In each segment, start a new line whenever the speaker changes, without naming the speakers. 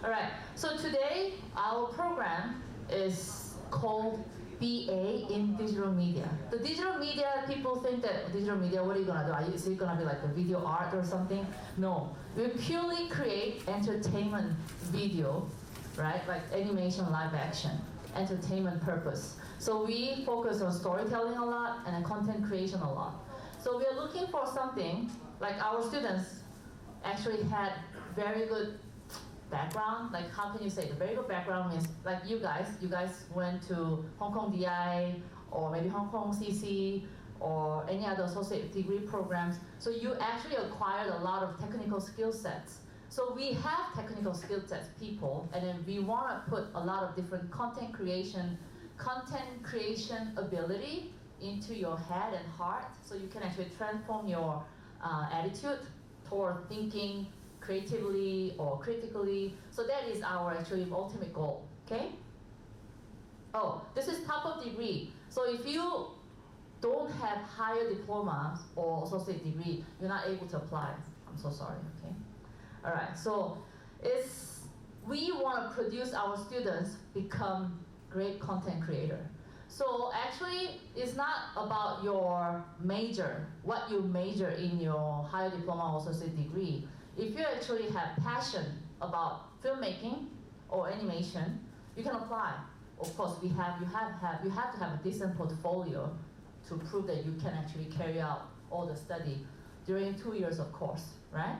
All right, so today our program is called BA in digital media. The digital media, people think that digital media, what are you gonna do? Is it gonna be like a video art or something? No, we purely create entertainment video, right? Like animation, live action, entertainment purpose. So we focus on storytelling a lot and content creation a lot. So we are looking for something, like our students actually had very good background. Like, how can you say the very good background means, like you guys went to Hong Kong DI or maybe Hong Kong CC or any other associate degree programs. So you actually acquired a lot of technical skill sets. So we have technical skill sets people, and then we want to put a lot of different content creation ability into your head and heart, so you can actually transform your attitude toward thinking creatively or critically. So that is our actually ultimate goal, okay? Oh, this is top of degree. So if you don't have higher diploma or associate degree, you're not able to apply. I'm so sorry, okay? All right, so we want to produce our students become great content creator. So actually, it's not about your major, what you major in your higher diploma or associate degree. If you actually have passion about filmmaking or animation, you can apply. Of course, you have to have a decent portfolio to prove that you can actually carry out all the study during 2 years of course, right?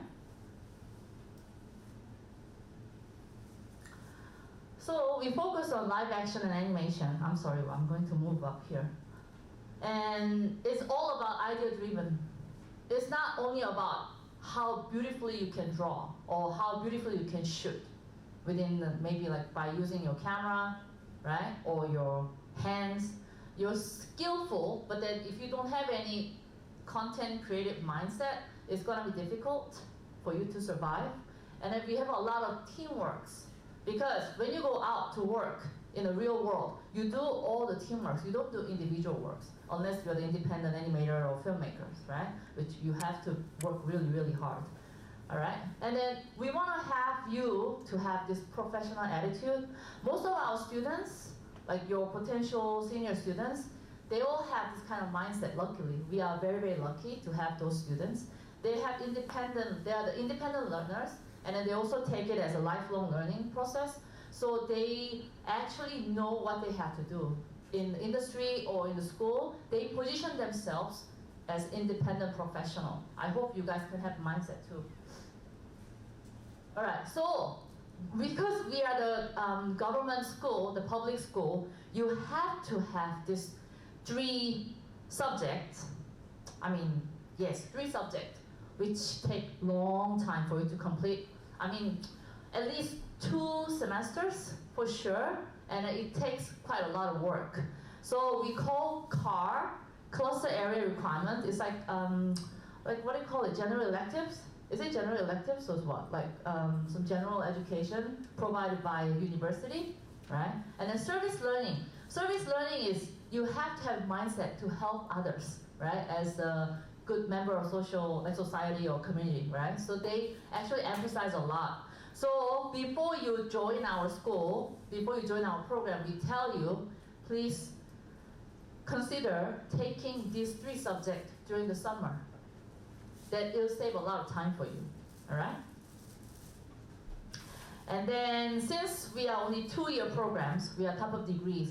So we focus on live action and animation. I'm sorry, I'm going to move up here. And it's all about idea driven. It's not only about how beautifully you can draw or how beautifully you can shoot within maybe like by using your camera, right? Or your hands. You're skillful, but then if you don't have any content creative mindset, it's gonna be difficult for you to survive. And then we have a lot of teamworks. Because when you go out to work in the real world, you do all the teamwork. You don't do individual works unless you're the independent animator or filmmakers, right? Which you have to work really, really hard. All right? And then we want to have you to have this professional attitude. Most of our students, like your potential senior students, they all have this kind of mindset, luckily. We are very, very lucky to have those students. They are the independent learners, and then they also take it as a lifelong learning process. So they actually know what they have to do. In the industry or in the school, they position themselves as independent professional. I hope you guys can have mindset too. All right, so because we are the government school, the public school, you have to have this 3 subjects. I mean, yes, 3 subjects, which take long time for you to complete. I mean, at least 2 semesters for sure, and it takes quite a lot of work. So we call CAR, cluster area requirement. It's like what do you call it? General electives? Is it general electives or what? Like some general education provided by university, right? And then service learning. Service learning is you have to have mindset to help others, right? As a good member of society or community, right? So they actually emphasize a lot. So before you join our school, before you join our program, we tell you, please consider taking these 3 subjects during the summer. That will save a lot of time for you, all right? And then since we are only 2-year programs, we are top of degrees,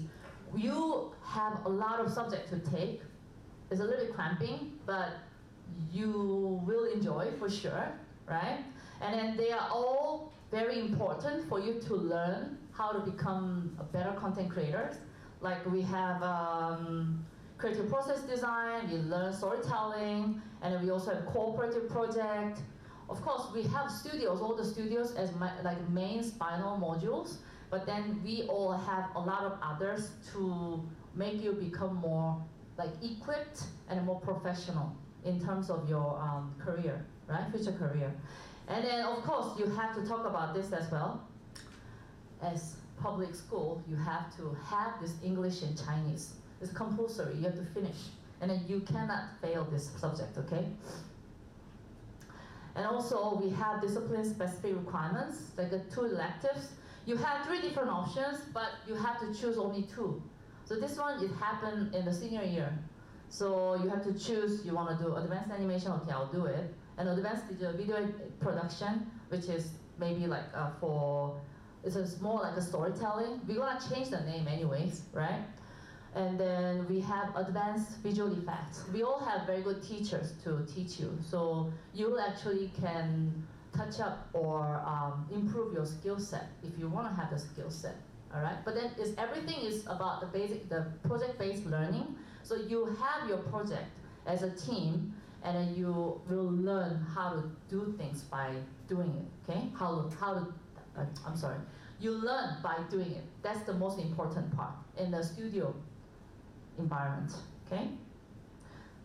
you have a lot of subjects to take. It's a little bit cramping, but you will enjoy for sure, right? And then they are all very important for you to learn how to become a better content creators. Like we have creative process design, we learn storytelling, and then we also have cooperative project. Of course, we have studios, all the studios as like main spinal modules, but then we all have a lot of others to make you become more like equipped and more professional in terms of your career, right? Future career. And then of course you have to talk about this as well. As public school, you have to have this English and Chinese. It's compulsory, you have to finish. And then you cannot fail this subject, okay? And also we have discipline-specific requirements, like 2 electives. You have 3 different options, but you have to choose only 2. So this one, it happened in the senior year. So you have to choose, you want to do advanced animation, okay, I'll do it. And advanced video production, which is maybe like it's more like a storytelling. We're gonna change the name anyways, right? And then we have advanced visual effects. We all have very good teachers to teach you. So you actually can touch up or improve your skill set if you want to have the skill set, all right? But then everything is about the project-based learning. So you have your project as a team, and then you will learn how to do things by doing it, okay? You learn by doing it. That's the most important part in the studio environment, okay?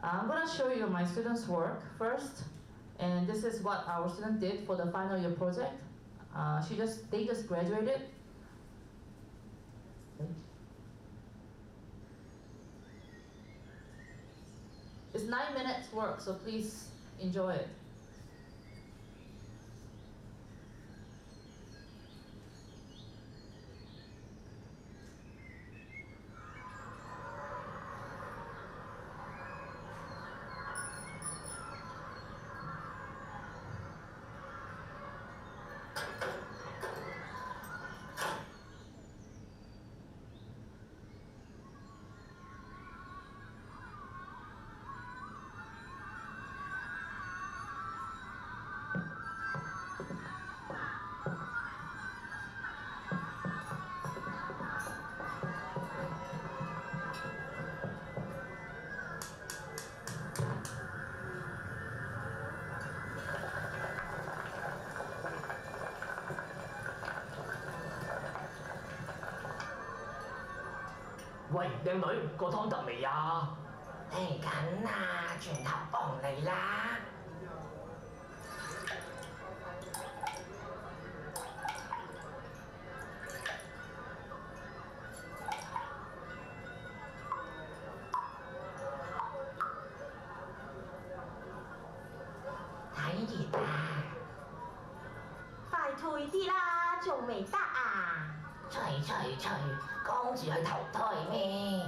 I'm gonna show you my students' work first, and this is what our student did for the final year project. They just graduated. It's 9 minutes work, so please enjoy it.
喂，靚女，個湯得未啊？
嚟緊啦，轉頭幫你啦。睇熱啊！
快退啲啦，仲未得啊！
吹，趕住去投胎咩？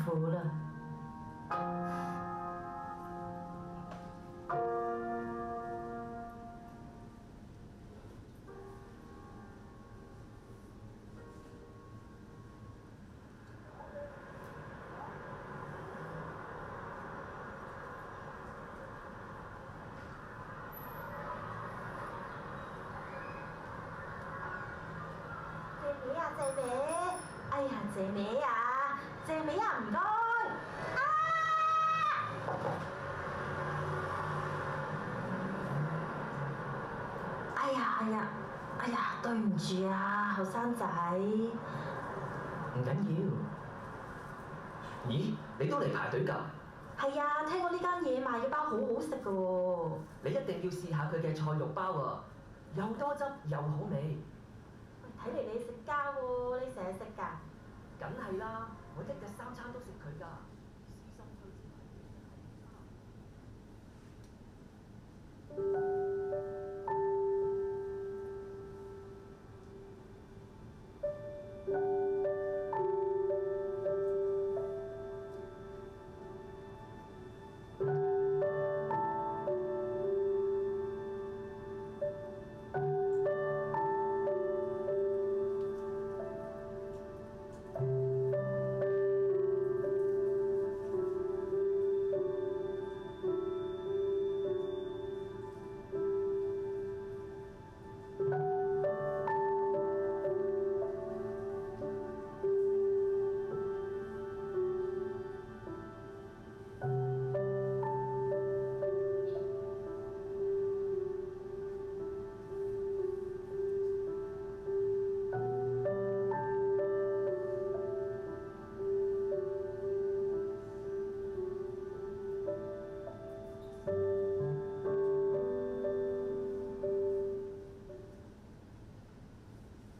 苦了。謝美，哎呀，謝美啊，謝美啊，唔該。啊！哎呀，哎呀，哎呀，對唔住啊，後生仔。
唔緊要。咦，你都嚟排隊㗎？
係啊，聽講呢間嘢賣嘅包好好食㗎喎。
你一定要試下佢嘅菜肉包啊，又多汁又好味。
睇嚟你食家喎，你成日食㗎？
梗係啦，我一日3餐都食佢㗎。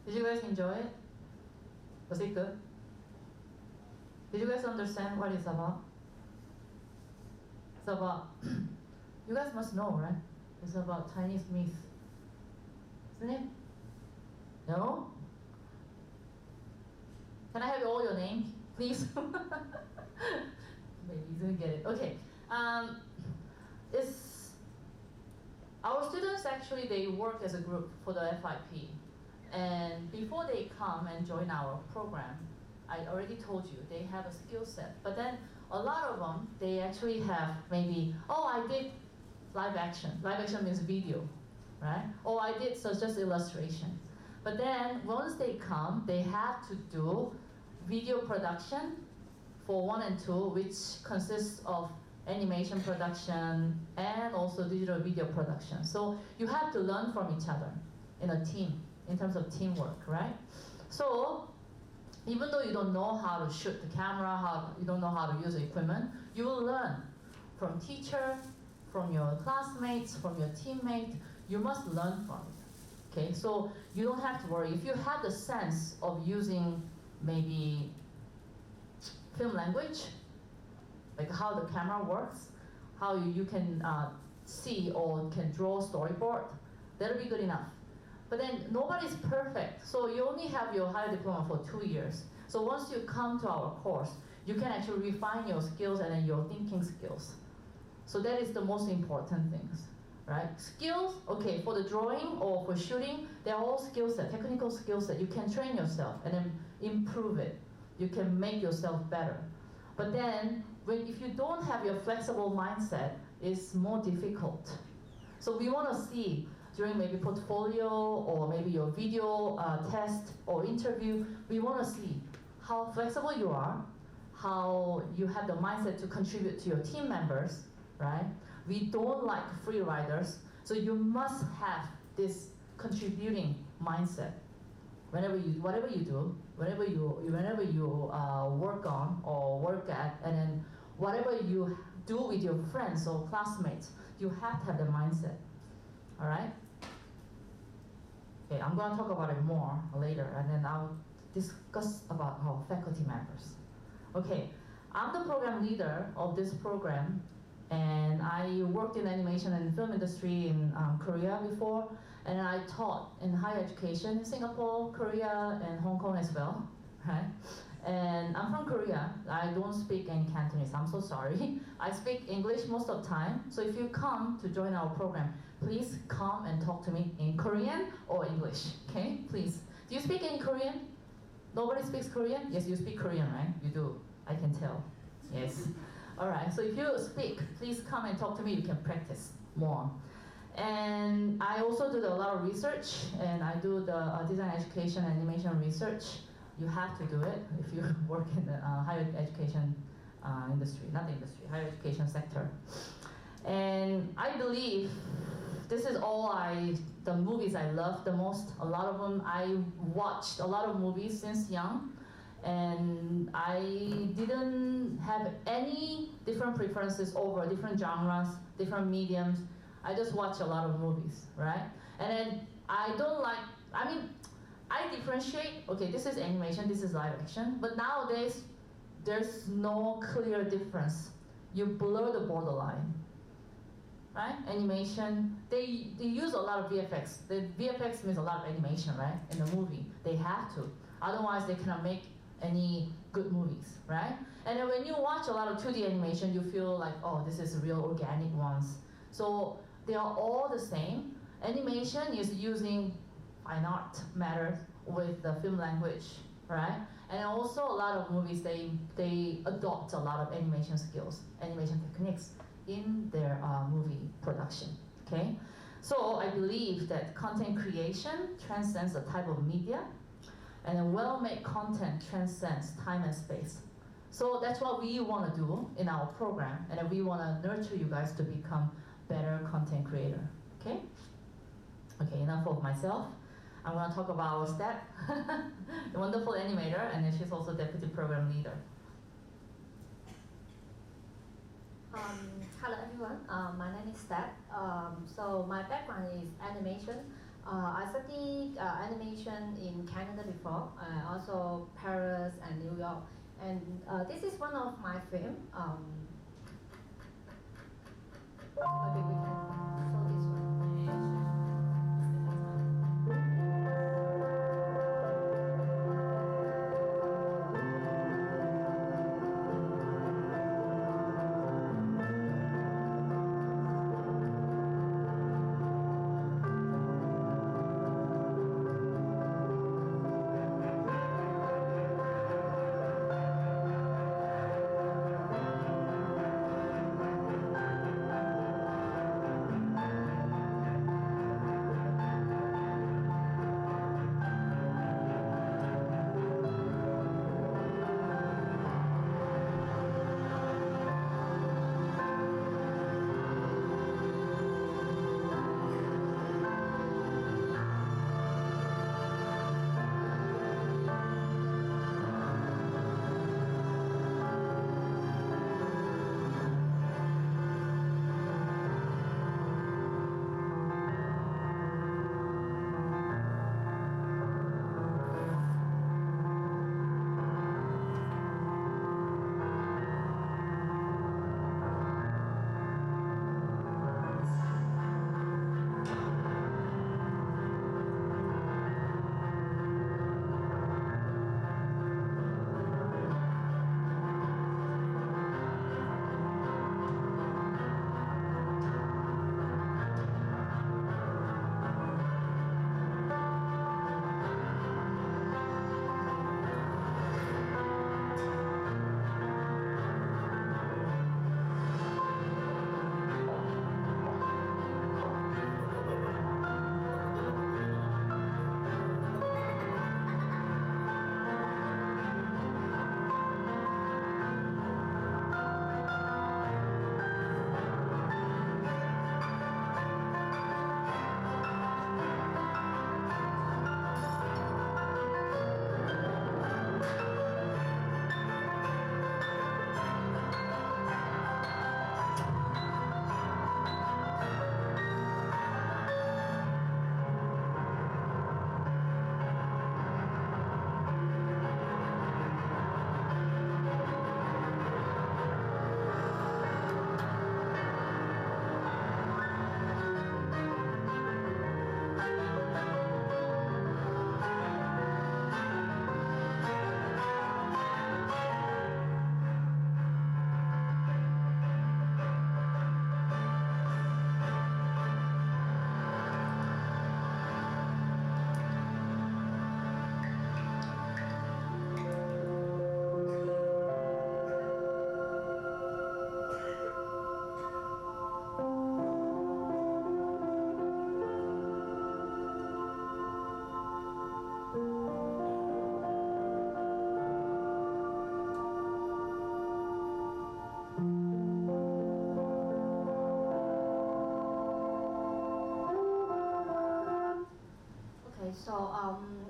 Did you guys enjoy it? Was it good? Did you guys understand what it's about? It's about, you guys must know, right? It's about Chinese myth. Isn't it? No? Can I have all your names, please? Maybe you didn't get it. Okay. It's our students actually, they work as a group for the FIP. And before they come and join our program, I already told you, they have a skill set. But then a lot of them, they actually have maybe, oh, I did live action. Live action means video, right? Or I did just illustration. But then once they come, they have to do video production for 1 and 2, which consists of animation production and also digital video production. So you have to learn from each other in a team, in terms of teamwork, right? So even though you don't know how to shoot the camera, you don't know how to use the equipment, you will learn from teacher, from your classmates, from your teammate. You must learn from it, okay? So you don't have to worry. If you have the sense of using maybe film language, like how the camera works, how you can see or can draw storyboard, that'll be good enough. But then nobody's perfect, so you only have your higher diploma for 2 years. So once you come to our course, you can actually refine your skills and then your thinking skills. So that is the most important things, right? Skills, okay, for the drawing or for shooting, they're all skill set, technical skills that you can train yourself and then improve it. You can make yourself better. But then, if you don't have your flexible mindset, it's more difficult. So we want to see during maybe portfolio or maybe your video test or interview, we want to see how flexible you are, how you have the mindset to contribute to your team members, right? We don't like free riders, so you must have this contributing mindset. Whatever you do, whenever you work on or work at, and then whatever you do with your friends or classmates, you have to have the mindset. All right? Okay, I'm going to talk about it more later, and then I'll discuss about our faculty members. Okay, I'm the program leader of this program, and I worked in animation and film industry in Korea before, and I taught in higher education in Singapore, Korea, and Hong Kong as well, right? And I'm from Korea. I don't speak any Cantonese. I'm so sorry. I speak English most of the time. So if you come to join our program, please come and talk to me in Korean or English. Okay, please. Do you speak any Korean? Nobody speaks Korean? Yes, you speak Korean, right? You do. I can tell. Yes. All right. So if you speak, please come and talk to me. You can practice more. And I also do a lot of research, and I do the design education and animation research. You have to do it if you work in the higher education industry, not the industry, higher education sector. And I believe this is all the movies I love the most. A lot of them, I watched a lot of movies since young, and I didn't have any different preferences over different genres, different mediums. I just watch a lot of movies, right? And then I don't like, I differentiate, okay, this is animation, this is live action, but nowadays, there's no clear difference. You blur the borderline, right? Animation, they use a lot of VFX. The VFX means a lot of animation, right? In the movie, they have to. Otherwise, they cannot make any good movies, right? And then when you watch a lot of 2D animation, you feel like, oh, this is real organic ones. So they are all the same. Animation is using fine art matters with the film language, right? And also a lot of movies, they adopt a lot of animation skills, animation techniques in their movie production, okay? So I believe that content creation transcends the type of media, and a well-made content transcends time and space. So that's what we want to do in our program, and we want to nurture you guys to become better content creator, okay? Okay, enough of myself. I'm going to talk about Step, the wonderful animator, and then she's also deputy program leader.
Hello everyone, my name is Step. So my background is animation. I studied animation in Canada before, also Paris and New York. And this is one of my films. Maybe we can show this one.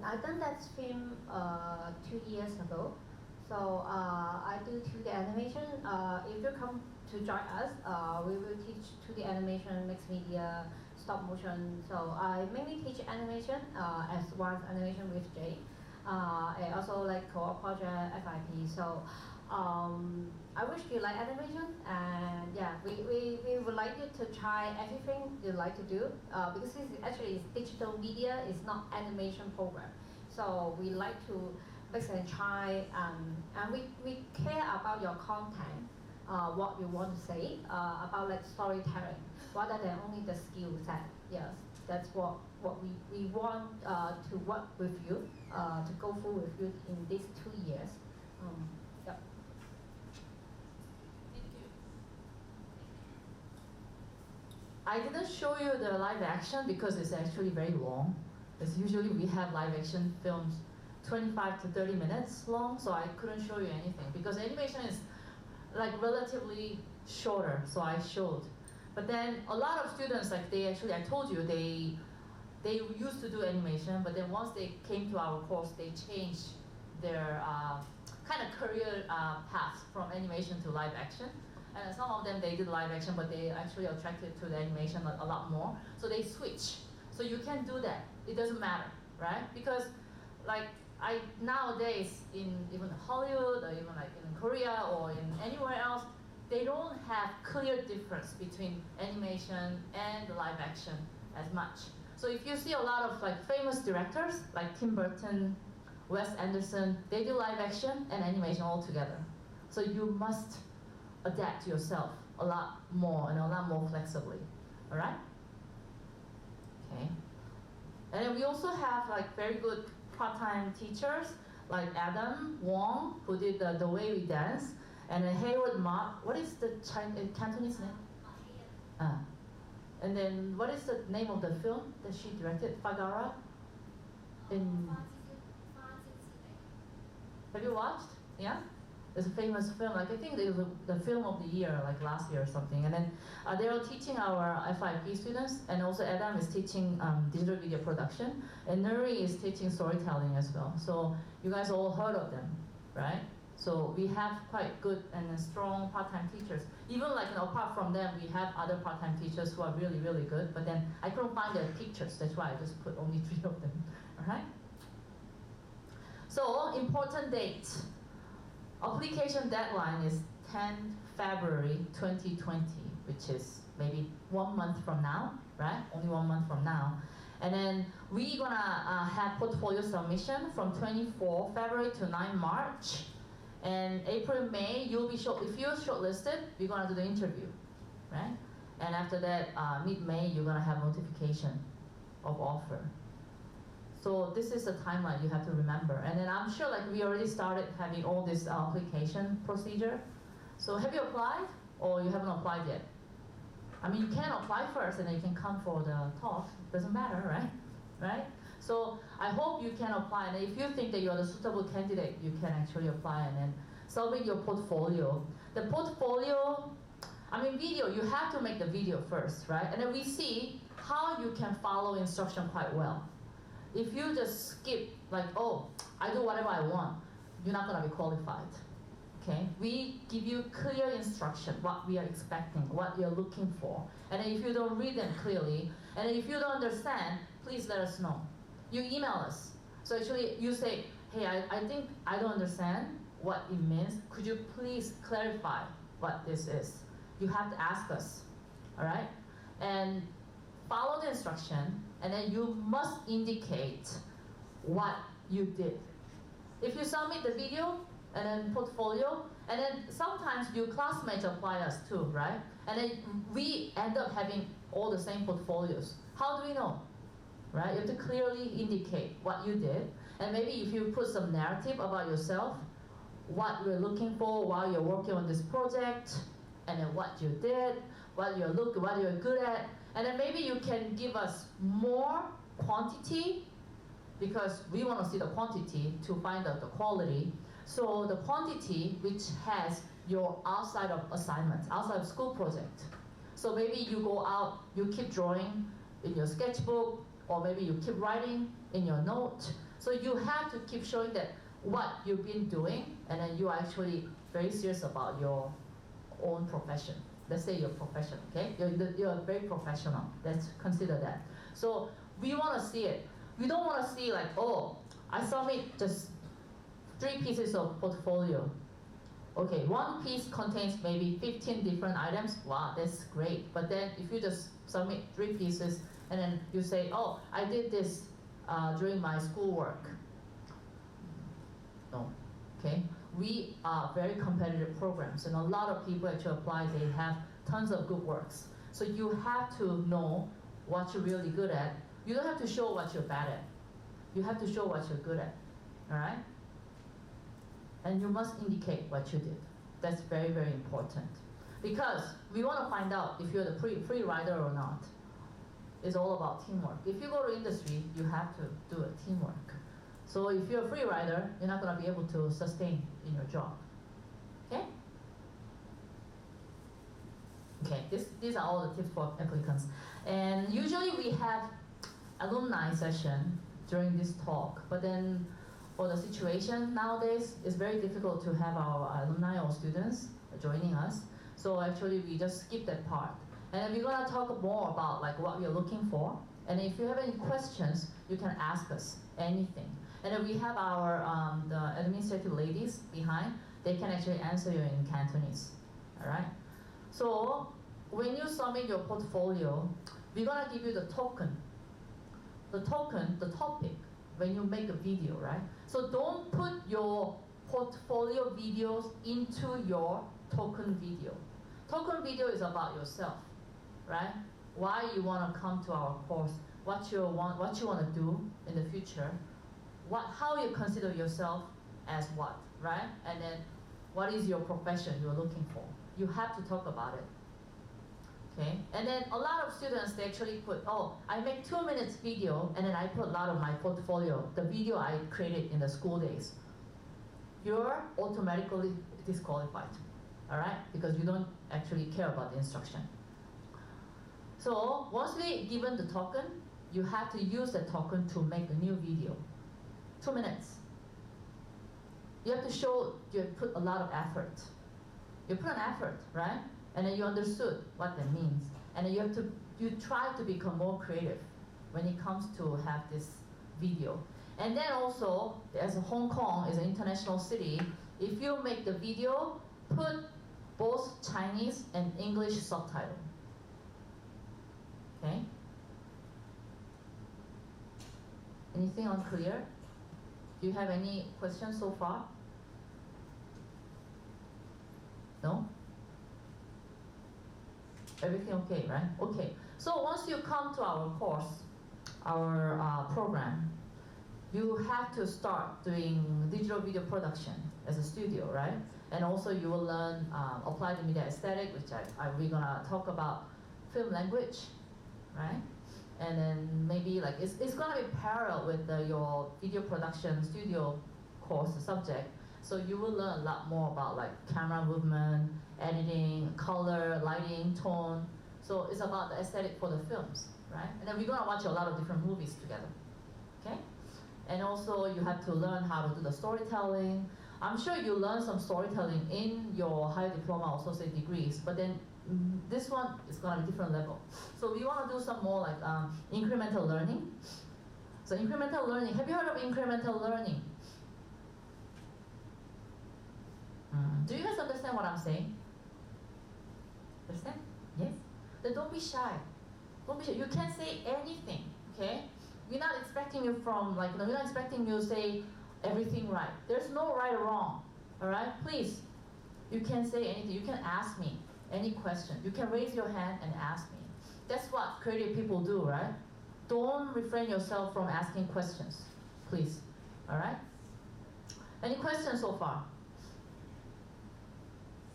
I've done that film 2 years ago. So I do 2D animation. If you come to join us, we will teach 2D animation, mixed media, stop motion. So I mainly teach animation as well as animation with Jay. And also like co-op project, FIP. So I wish you like animation, and yeah, we would like you to try everything you like to do because it's digital media, it's not animation program. So we like to mix and try, and we care about your content, what you want to say, about like storytelling, rather than only the skill set. Yes, that's what we want to work with you, to go through with you in these 2 years. Yep.
I didn't show you the live action because it's actually very long. Because usually we have live action films 25 to 30 minutes long, so I couldn't show you anything because animation is like relatively shorter, so I showed. But then a lot of students, like I told you, they used to do animation, but then once they came to our course, they changed their kind of career path from animation to live action. And some of them, they did live action, but they actually attracted to the animation a lot more. So they switch. So you can do that. It doesn't matter, right? Because like nowadays, in even Hollywood or even like in Korea or in anywhere else, they don't have clear difference between animation and the live action as much. So if you see a lot of like famous directors, like Tim Burton, Wes Anderson, they do live action and animation all together. So you must adapt yourself a lot more and a lot more flexibly, all right? Okay. And then we also have like very good part-time teachers like Adam Wong, who did The Way We Dance, and then Hayward Ma. What is the Cantonese name? And then what is the name of the film that she directed? Fagara? Have you watched? Yeah? It's a famous film. Like I think it was the film of the year, like last year or something. And then they are teaching our FIP students, and also Adam is teaching digital video production, and Nuri is teaching storytelling as well. So you guys all heard of them, right? So we have quite good and strong part-time teachers. Even like apart from them, we have other part-time teachers who are really, really good. But then I couldn't find their pictures. That's why I just put only 3 of them. All right. So important date. Application deadline is 10 February 2020, which is maybe 1 month from now, right? Only 1 month from now. And then we're gonna have portfolio submission from 24 February to 9 March. And April, May, you'll be if you're shortlisted, we're gonna do the interview, right? And after that, mid-May, you're gonna have notification of offer. So this is the timeline you have to remember. And then I'm sure like we already started having all this application procedure. So have you applied or you haven't applied yet? I mean, you can apply first and then you can come for the talk. Doesn't matter, right? Right? So I hope you can apply. And if you think that you're the suitable candidate, you can actually apply and then submit your portfolio. The portfolio, I mean video, you have to make the video first, right? And then we see how you can follow instruction quite well. If you just skip, like, oh, I do whatever I want, you're not gonna be qualified, okay? We give you clear instruction, what we are expecting, what you're looking for. And then if you don't read them clearly, and if you don't understand, please let us know. You email us. So actually you say, hey, I think I don't understand what it means. Could you please clarify what this is? You have to ask us, all right? And follow the instruction, and then you must indicate what you did. If you submit the video and then portfolio, and then sometimes your classmates apply us too, right? And then we end up having all the same portfolios. How do we know? Right? You have to clearly indicate what you did, and maybe if you put some narrative about yourself, what you're looking for while you're working on this project, and then what you did, what you're good at, and then maybe you can give us more quantity because we want to see the quantity to find out the quality. So the quantity which has your outside of assignments, outside of school project. So maybe you go out, you keep drawing in your sketchbook, or maybe you keep writing in your note. So you have to keep showing that what you've been doing, and then you are actually very serious about your own profession. Let's say your profession, okay? You're very professional. Let's consider that. So we want to see it. We don't want to see like, oh, I submit just 3 pieces of portfolio. Okay, one piece contains maybe 15 different items. Wow, that's great. But then if you just submit 3 pieces and then you say, oh, I did this during my schoolwork. No, okay? We are very competitive programs, and a lot of people actually apply. They have tons of good works. So you have to know what you're really good at. You don't have to show what you're bad at. You have to show what you're good at, all right? And you must indicate what you did. That's very, very important. Because we want to find out if you're the free rider or not. It's all about teamwork. If you go to industry, you have to do a teamwork. So if you're a free rider, you're not going to be able to sustain in your job. Okay? Okay, these are all the tips for applicants. And usually we have alumni session during this talk, but then for the situation nowadays, it's very difficult to have our alumni or students joining us. So actually we just skip that part. And then we're gonna talk more about like what we're looking for. And if you have any questions, you can ask us anything. And then we have our the administrative ladies behind. They can actually answer you in Cantonese. All right. So when you submit your portfolio, we're gonna give you the token. The token, the topic, when you make a video, right? So don't put your portfolio videos into your token video. Token video is about yourself, right? Why you want to come to our course, what you want to do in the future, how you consider yourself as what, right? And then what is your profession you're looking for? You have to talk about it. Okay, and then a lot of students, they actually put, oh, I make 2 minutes video, and then I put a lot of my portfolio, the video I created in the school days. You're automatically disqualified, all right? Because you don't actually care about the instruction. So once we given the token, you have to use the token to make a new video. 2 minutes. You have to show you put a lot of effort. You put an effort, right? And then you understood what that means. And then you try to become more creative when it comes to have this video. And then also, as Hong Kong is an international city, if you make the video, put both Chinese and English subtitle. Okay? Anything unclear? Do you have any questions so far? No? Everything okay, right? Okay. So once you come to our course, our program, you have to start doing digital video production as a studio, right? And also you will learn applied media aesthetic, which we're gonna talk about film language, right? And then maybe like it's gonna be parallel with your video production studio course subject. So you will learn a lot more about like camera movement, editing, color, lighting, tone. So it's about the aesthetic for the films, right? And then we're gonna watch a lot of different movies together, okay? And also you have to learn how to do the storytelling. I'm sure you learn some storytelling in your higher diploma or associate degrees, but then this one is gonna be different level. So we wanna do some more like incremental learning. So incremental learning, have you heard of incremental learning? Do you guys understand what I'm saying? Understand? Yes? Then don't be shy. Don't be shy. You can say anything, okay? We're not expecting you from, like, we're not expecting you to say everything right. There's no right or wrong, all right? Please, you can say anything. You can ask me any question. You can raise your hand and ask me. That's what creative people do, right? Don't refrain yourself from asking questions, please, all right? Any questions so far?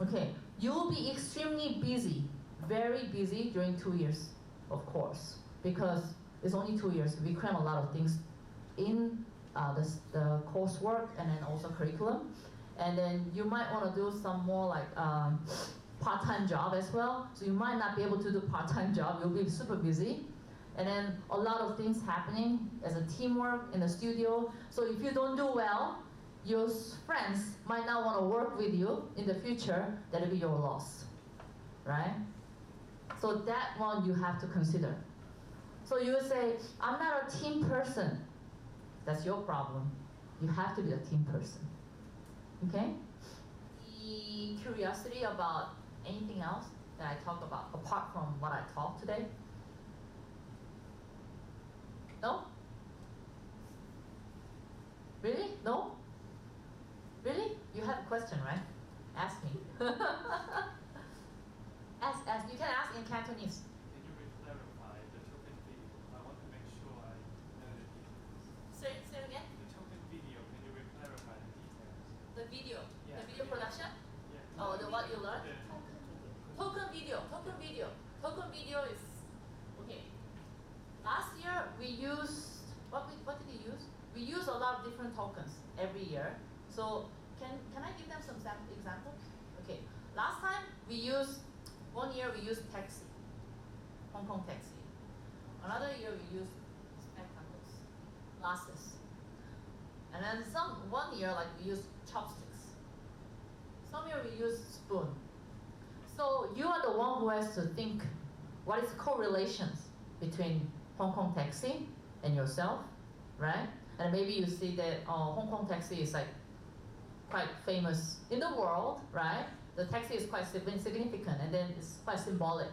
Okay, you'll be extremely busy, very busy during 2 years, of course, because it's only 2 years. We cram a lot of things in the coursework and then also curriculum. And then you might want to do some more like part-time job as well. So you might not be able to do part-time job. You'll be super busy. and then a lot of things happening as a teamwork in the studio. So if you don't do well, your friends might not want to work with you in the future. That'll be your loss, right? So that one you have to consider. So you would say, I'm not a team person. That's your problem. You have to be a team person, okay? The curiosity about anything else that I talk about, apart from what I talked today? No? Really? No? Really? You have a question, right? Ask me. ask. You can ask in Cantonese.
Can you clarify the token video? I want to make sure I know the details.
Say it again.
The token video, can you clarify the details?
The video.
Yeah.
The video production?
Yeah.
Oh, the what you learned?
The
Token video. Token video is okay. Last year we used what did we use? We use a lot of different tokens every year. So can I give them some examples? Okay. Last time we used 1 year we used taxi, Hong Kong taxi. Another year we used spectacles, glasses. And then 1 year like we used chopsticks. Some year we used spoon. So you are the one who has to think what is correlations between Hong Kong taxi and yourself, right? And maybe you see that Hong Kong taxi is like quite famous in the world, right? The taxi is quite significant, and then it's quite symbolic,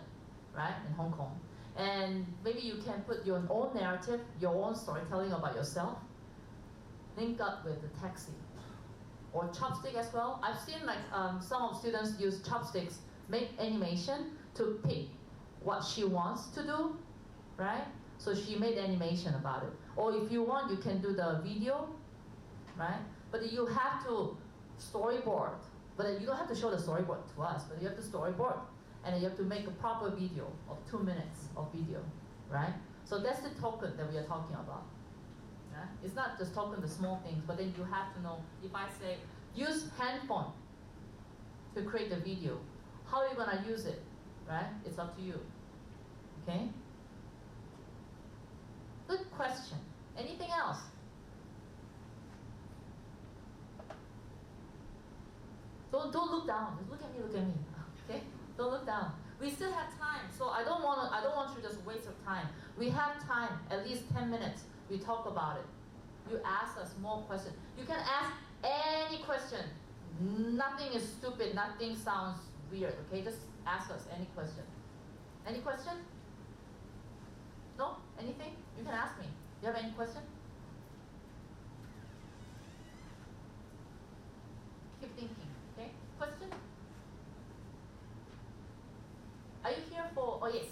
right, in Hong Kong. And maybe you can put your own narrative, your own storytelling about yourself, link up with the taxi. Or chopstick as well. I've seen like some of students use chopsticks, make animation to pick what she wants to do, right? So she made animation about it. Or if you want, you can do the video, right? But you have to storyboard. But you don't have to show the storyboard to us, but you have to storyboard. And then you have to make a proper video of 2 minutes of video, right? So that's the token that we are talking about. Yeah? It's not just token the small things, but then you have to know, if I say, use handphone to create the video, how are you gonna use it, right? It's up to you, okay? Good question. Anything else? Don't look down. Just look at me. Okay? Don't look down. We still have time, so I don't want you to just waste your time. We have time, at least 10 minutes. We talk about it. You ask us more questions. You can ask any question. Nothing is stupid. Nothing sounds weird. Okay? Just ask us any question. Any question? No? Anything? You can ask me. You have any question? Keep thinking. Okay? Question? Are you here for? Oh yes.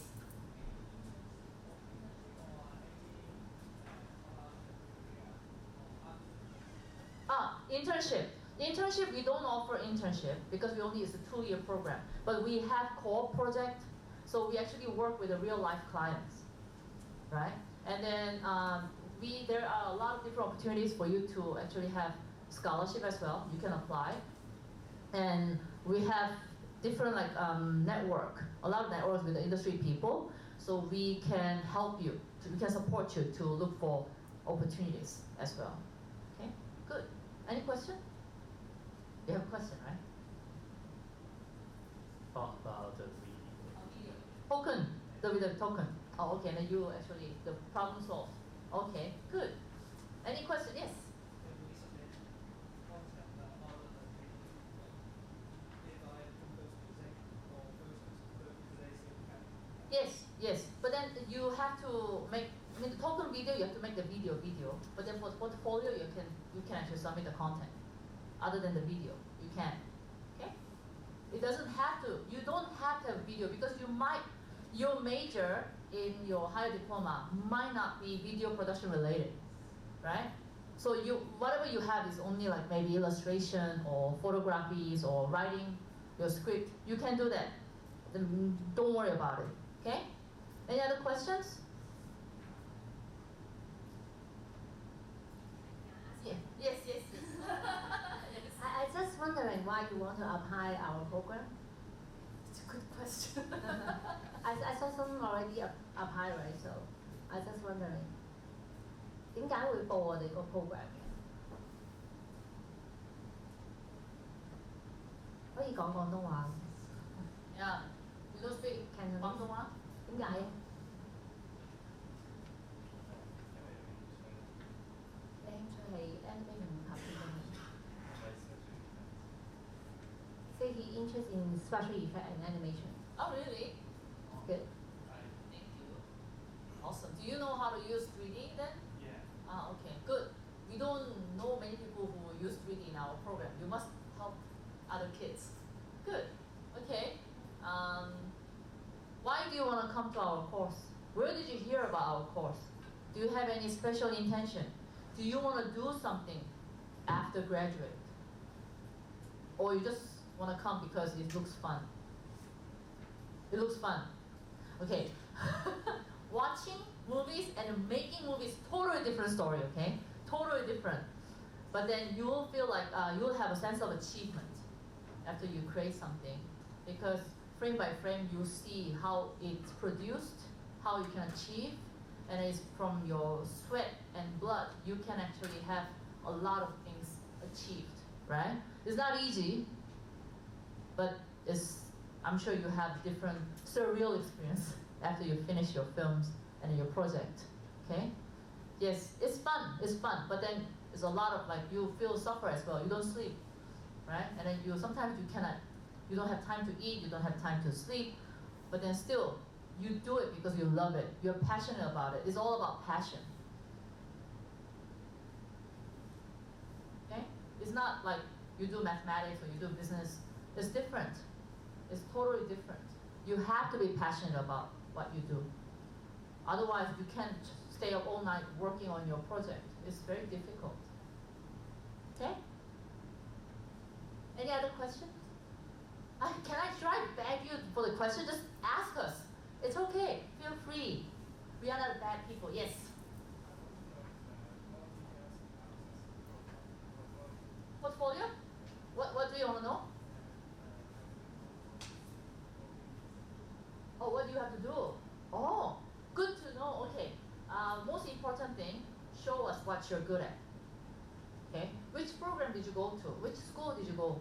Internship. Internship, we don't offer internship because we only use a 2-year program. But we have core project, so we actually work with the real life clients, right? And then there are a lot of different opportunities for you to actually have scholarship as well. You can apply, and we have different like network, a lot of networks with the industry people, so we can help you, we can support you to look for opportunities as well. Okay, good. Any question? You have a question, right?
About the video.
Token, the token. Oh, okay, then you actually, the problem solved. Okay, good. Any question? Yes? Yes, but then you have to make, I mean the token video, you have to make the video, but then for the portfolio, you can actually submit the content. Other than the video, you can, okay? It doesn't have to, you don't have to have video because your major in your higher diploma might not be video production related, right? So whatever you have is only like maybe illustration or photographies or writing your script. You can do that. Then don't worry about it, okay? Any other questions? Yeah. Yes.
I just wondering why you want to apply our program.
It's a good question.
I saw some already apply, right? So I just wondering 點解會報我哋個 program 嘅？可以講廣東話
Yeah. You don't speak
Cantonese
廣東話？
點解？你興趣係 animation 同拍片嘅。Say he interested in special effect and animation.
Oh, really?
Good.
Thank you. Awesome. Do you know how to use 3D then?
Yeah.
Ah, okay, good. We don't know many people who use 3D in our program. You must help other kids. Good. Okay. Why do you want to come to our course? Where did you hear about our course? Do you have any special intention? Do you want to do something after graduate? Or you just want to come because it looks fun? It looks fun. Okay. Watching movies and making movies, totally different story, okay? Totally different. But then you will feel like you'll have a sense of achievement after you create something, because frame by frame you see how it's produced, how you can achieve, and it's from your sweat and blood you can actually have a lot of things achieved, right? It's not easy, but I'm sure you have different surreal experience after you finish your films and your project, okay? Yes, it's fun, but then it's a lot of you feel suffer as well. You don't sleep, right? And then sometimes you don't have time to eat, you don't have time to sleep, but then still, you do it because you love it. You're passionate about it. It's all about passion. Okay? It's not like you do mathematics or you do business. It's different. It's totally different. You have to be passionate about what you do. Otherwise, you can't stay up all night working on your project. It's very difficult. Okay? Any other questions? Can I try to beg you for the question? Just ask us. It's okay. Feel free. We are not bad people. Yes. Portfolio? What do you want to know? Oh, what do you have to do? Oh, good to know. Okay. Most important thing, show us what you're good at. Okay. Which program did you go to? Which school did you go?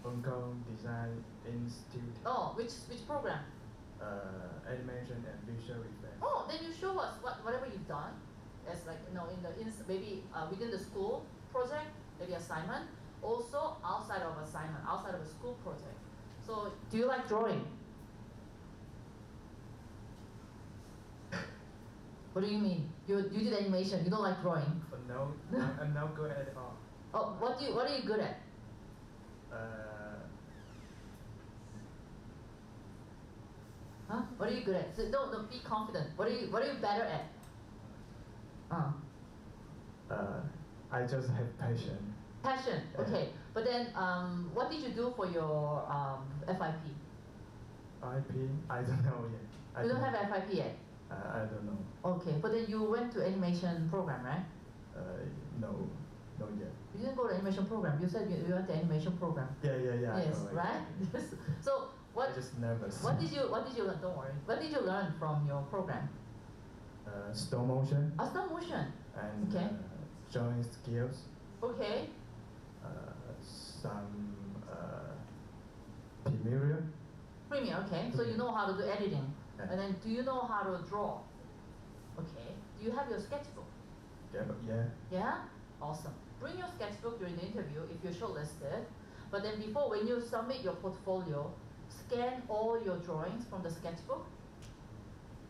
Hong Kong Design Institute.
Oh, which program?
Animation and visual effects.
Oh, then you show us whatever you've done, as maybe within the school project, maybe assignment. Also outside of assignment, outside of a school project. So, do you like drawing? What do you mean? You did animation. You don't like drawing?
No, I'm not good at all.
Oh, what are you good at? Huh? What are you good at? So, no, be confident. What are you better at?
I just have passion.
Passion. Okay. But then, what did you do for your FIP?
IP? I don't know yet.
You don't have FIP yet.
I don't know.
Okay. But then you went to animation program, right?
No, not yet.
You didn't go to animation program. You said you went to animation program.
Yeah.
Yes, right. So what?
I'm just nervous.
What did you learn? Don't worry. What did you learn from your program?
Stop motion
Stop motion.
and
Okay.
drawing skills.
Okay.
Some Premiere.
Premiere. Okay. So you know how to do editing,
Yeah.
and then do you know how to draw? Okay. Do you have your sketchbook?
Yeah.
Yeah? Awesome. Bring your sketchbook during the interview if you're shortlisted. But then before, when you submit your portfolio, scan all your drawings from the sketchbook.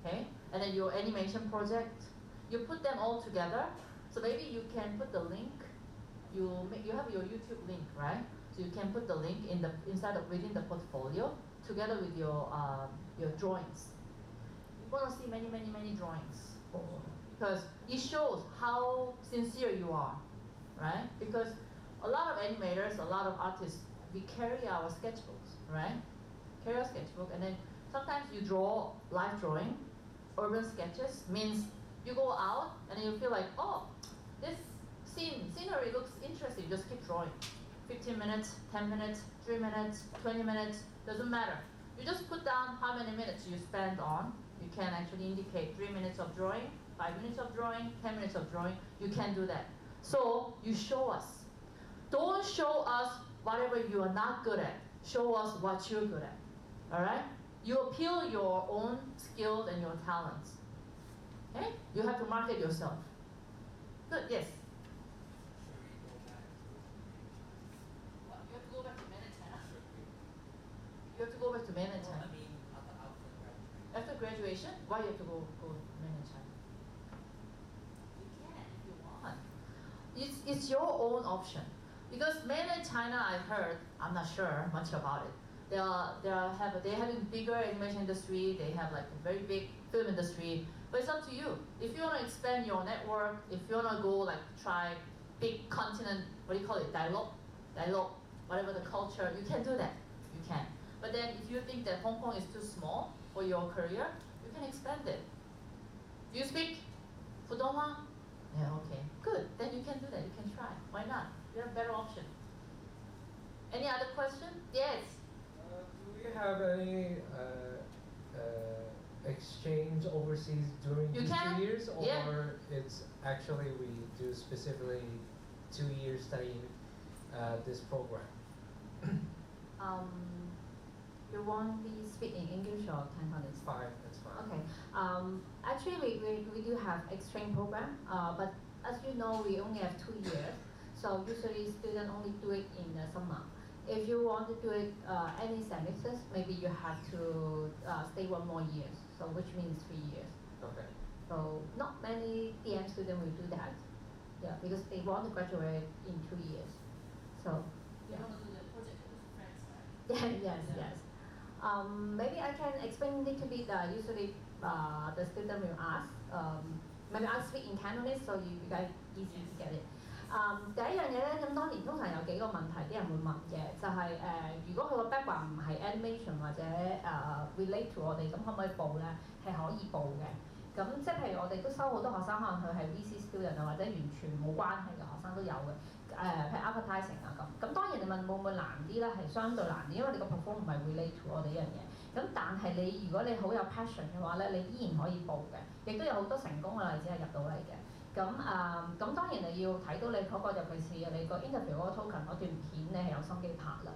Okay? And then your animation project, you put them all together. So maybe you can put the link. You have your YouTube link, right? So you can put the link within the portfolio together with your drawings. You want to see many drawings. Because it shows how sincere you are, right? Because a lot of animators, a lot of artists, we carry our sketchbooks, right? Carry our sketchbook, and then sometimes you draw live drawing, urban sketches, means you go out and then you feel like, oh, this scenery looks interesting, just keep drawing. 15 minutes, 10 minutes, 3 minutes, 20 minutes, doesn't matter. You just put down how many minutes you spend on You can actually indicate 3 minutes of drawing, 5 minutes of drawing, 10 minutes of drawing. You can do that. So you show us. Don't show us whatever you are not good at. Show us what you're good at. All right? You appeal your own skills and your talents. Okay? You have to market yourself. Good. Yes. What? You have to go back to management. You have to go back to management. After graduation, why you have to go management? You can if you want. It's your own option. Because mainland China, I heard, I'm not sure much about it. They're having bigger animation industry. They have like a very big film industry. But it's up to you. If you want to expand your network, if you want to go like try big continent, what do you call it, dialogue, whatever the culture, you can do that. You can. But then if you think that Hong Kong is too small for your career, you can expand it. Do you speak Pudonghua? Yeah, okay. Good. Then you can do that. You can try. Why not? You have a better option. Any other question? Yes.
Do we have any exchange overseas during
You
these
can.
2 years, or
Yeah.
it's actually we do specifically 2 years studying this program?
You want me speak in English or Cantonese?
Fine, that's fine.
Okay. Actually, we do have exchange program, but as you know, we only have 2 years. So usually students only do it in the summer. If you want to do it any semesters, maybe you have to stay 1 more year. So which means 3 years.
Okay.
So not many DM students will do that. Yeah, because they want to graduate in 2 years. So.
You want to do the project with friends, right?
Yes, yes. Maybe I can explain a little bit. Usually, the student will ask. Maybe I'll speak in Cantonese so you guys easy to get it. 第一樣嘢咧，咁當年通常有幾個問題啲人會問嘅，就係、如果佢個 background 唔係 animation 或者relate to 我哋，咁可唔可以報咧？係可以報嘅。咁即係譬如我哋都收好多學生，可能佢係 VC student 啊，或者完全冇關係嘅學生都有嘅。譬如 advertising 啊咁當然你問會唔會難啲咧？係相對難啲，因為你個 perform 唔係 relate to 我哋呢樣嘢。咁但係你如果你好有 passion 嘅話咧，你依然可以報嘅，亦都有好多成功嘅例子係入到嚟嘅。咁當然你要睇到你嗰個，尤其是你個 interview 嗰個 token 嗰段片，你係有心機拍啦。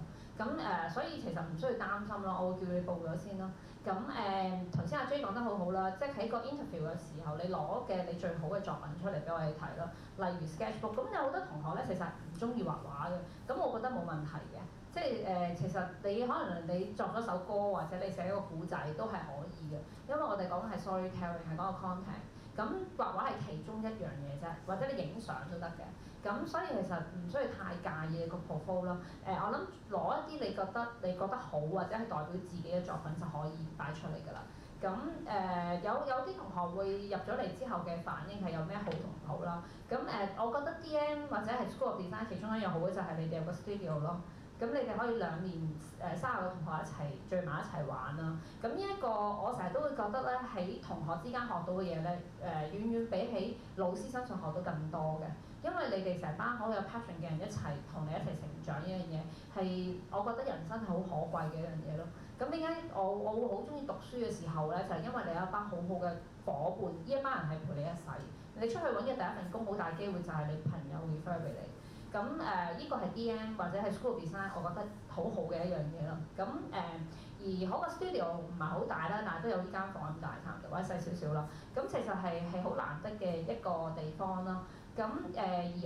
所以其實唔需要擔心咯，我會叫你報咗先咯。頭先阿 J 講得好好啦，即係喺個 interview 嘅時候，你攞嘅你最好嘅作品出嚟俾我哋睇咯。例如 sketchbook，咁有好多同學咧其實唔中意畫畫嘅，咁我覺得冇問題嘅。即係其實你可能你作咗首歌或者你寫一個古仔都係可以嘅，因為我哋講緊係 storytelling 係講個 content。咁畫畫係其中一樣嘢啫，或者你影相都得嘅。咁所以其實唔需要太介意個 portfolio 咯。我諗攞一啲你覺得好或者係代表自己嘅作品就可以擺出嚟㗎啦。有啲同學會入咗嚟之後嘅反應係有咩好同唔好啦。我覺得 DM 或者係 School of Design 其中一樣好嘅就係你哋有個 studio 咯。咁你哋可以2年30個同學一齊聚埋一齊玩啦。咁呢一個我成日都會覺得咧，喺同學之間學到嘅嘢咧，遠遠比起老師身上學到更多嘅。因為你哋成班好有 passion 嘅人一齊同你一齊成長呢樣嘢，係我覺得人生係好可貴嘅一樣嘢咯。咁點解我會好中意讀書嘅時候咧？就係因為你有一班好好嘅伙伴，呢一班人係陪你一世。你出去揾嘅第一份工，好大機會就係你朋友 refer 俾你。呢個係 DM 或者係 School of Design， 我覺得好好嘅一樣嘢咯。而嗰個 studio 唔係好大啦，但係都有呢間房咁大差唔多，或者細少少啦。其實係好難得嘅一個地方啦。而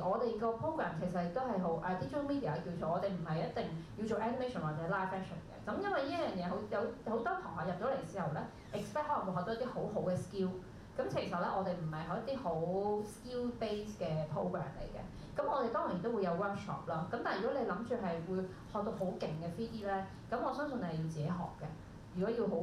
我哋個 program 其實亦都係好digital media 叫做，我哋唔係一定要做 animation 或者 live action 嘅。因為呢一樣嘢有好多同學入咗嚟之後咧 ，expect 可能會學到一啲好好嘅 skill。其實咧，我哋唔係學一啲好 skill base 嘅 program 嚟嘅。我哋當然都會有 workshop 啦。但係如果你諗住係會學到好勁嘅 3D 咧，我相信你係要自己學嘅。如果要好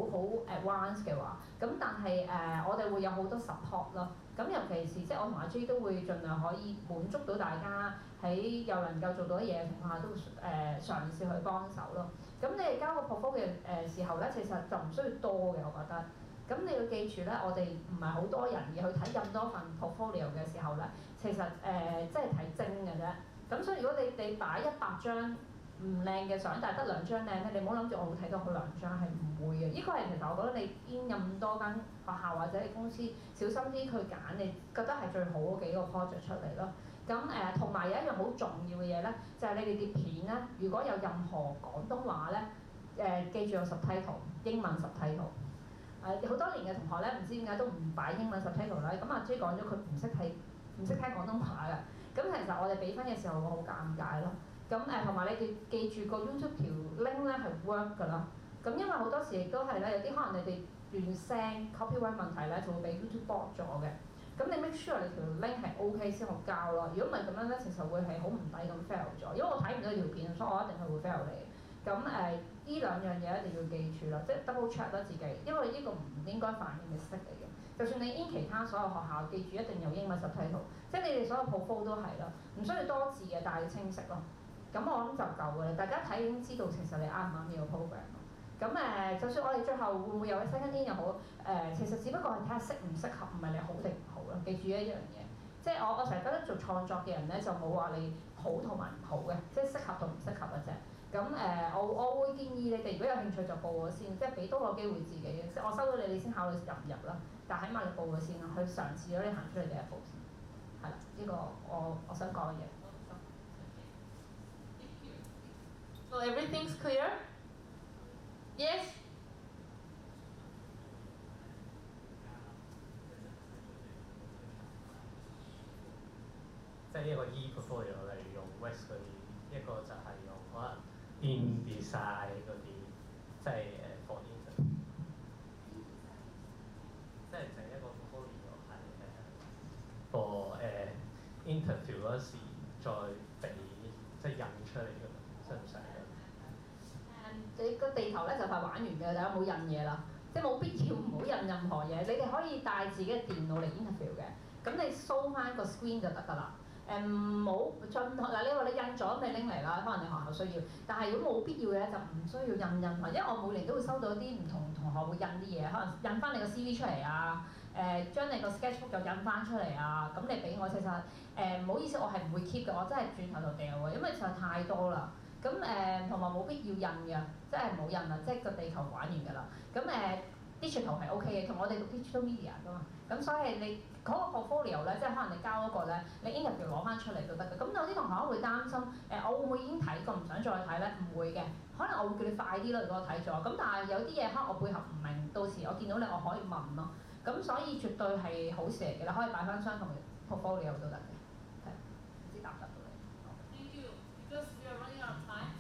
advanced 嘅話，但係我哋會有好多 support 咯。尤其是即係我同阿 J 都會盡量可以滿足到大家喺又能夠做到啲嘢嘅情況下，都嘗試去幫手咯。你哋交個 portfolio 嘅時候咧，其實就唔需要多嘅，我覺得。你要記住咧，我哋唔係好多人而去睇咁多份 portfolio 嘅時候咧，其實即係睇精嘅啫。所以如果你擺100張唔靚嘅相，但係得2張靚咧，你唔好諗住我會睇到佢2張，係唔會嘅。呢個係其實我覺得你兼咁多間學校或者你公司，小心啲去揀你覺得係最好嗰幾個 project 出嚟咯。咁同埋有一樣好重要嘅嘢咧，就係、你哋啲片咧，如果有任何廣東話咧，記住有 subtitle， 英文 subtitle。好多年嘅同學咧，唔知點解都唔擺英文 subtitle 啦。咁阿 J 講咗佢唔識聽廣東話嘅，咁其實我哋俾分嘅時候會好尷尬咯。咁同埋你哋記住個 YouTube 條 link 咧係 work 㗎啦。咁因為好多時亦都係咧，有啲可能你哋段聲 copyright 問題咧，就會俾 YouTube block 咗嘅。咁你 make sure 你條 link 係 OK 先好交咯。如果唔係咁樣咧，其實會係好唔抵咁 fail 咗。因為我睇唔到條片，所以我一定係會 fail 你。咁呢2樣嘢一定要記住啦，即係 double check 啦自己，因為呢個唔應該犯嘅 mistake 嚟嘅。就算你 in 其他所有學校，記住一定有英文 subtitle， 即係你哋所有 portfolio 都係啦，唔需要多字嘅，但係要清晰咯。咁我諗就夠㗎啦，大家睇已經知道其實你啱唔啱呢個 program 咯。咁就算我哋最後會唔會有 second in 又好，其實只不過係睇下適唔適合，唔係你好定唔好咯。記住一樣嘢，即係我成日覺得做創作嘅人咧，就冇話你好同埋唔好嘅，即係適合同唔適合嘅啫。咁我會建議你哋如果有興趣就報咗先，即係俾多個機會自己嘅。即係我收到你，你先考慮入唔入啦。但係起碼你報咗先啦，去嘗試咗你行出嚟第一步先。係啦，呢個我想講嘅嘢。
So everything's clear? Yes?
即係一個 e-portfolio 例如用 West 嗰啲，一個就係用可能 InDesign 嗰啲，即係for interview，即係整一個 portfolio 係for interview 嗰時再俾即係印出嚟㗎嘛，使唔使㗎？
你個地頭咧就快玩完嘅，大家唔好印嘢啦，即係冇必要唔好印任何嘢。你哋可以帶自己嘅電腦嚟 interview 嘅，咁你 show 翻個 screen 就得㗎啦。唔好盡嗱，你話你印咗咪拎嚟啦，可能你學校需要，但係如果冇必要嘅就唔需要印啊，因為我每年都會收到一啲唔同同學會印啲嘢，可能印翻你個 CV 出嚟啊，將你個 sketchbook 又印翻出嚟啊，咁你俾我其實唔好意思，我係唔會 keep 嘅，我真係轉頭就掉嘅，因為實在太多啦。咁同埋冇必要印嘅，即係唔好印啦，即係個地球玩完㗎啦。咁digital 係 OK 嘅，同我哋讀 digital media 㗎嘛。咁所以你嗰個 portfolio 咧，即係可能你交嗰個咧，你 interview 攞翻出嚟都得嘅。咁有啲同學會擔心我會唔會已經睇過，唔想再睇咧？唔會嘅，可能我會叫你快啲咯，如果我睇咗。咁但係有啲嘢可能我背後唔明，到時我見到你我可以問咯。咁所以絕對係好事嚟嘅，你可以擺翻相同嘅 portfolio 都得嘅。係，唔知答唔答到你？
Thank you. Because we are running out of time.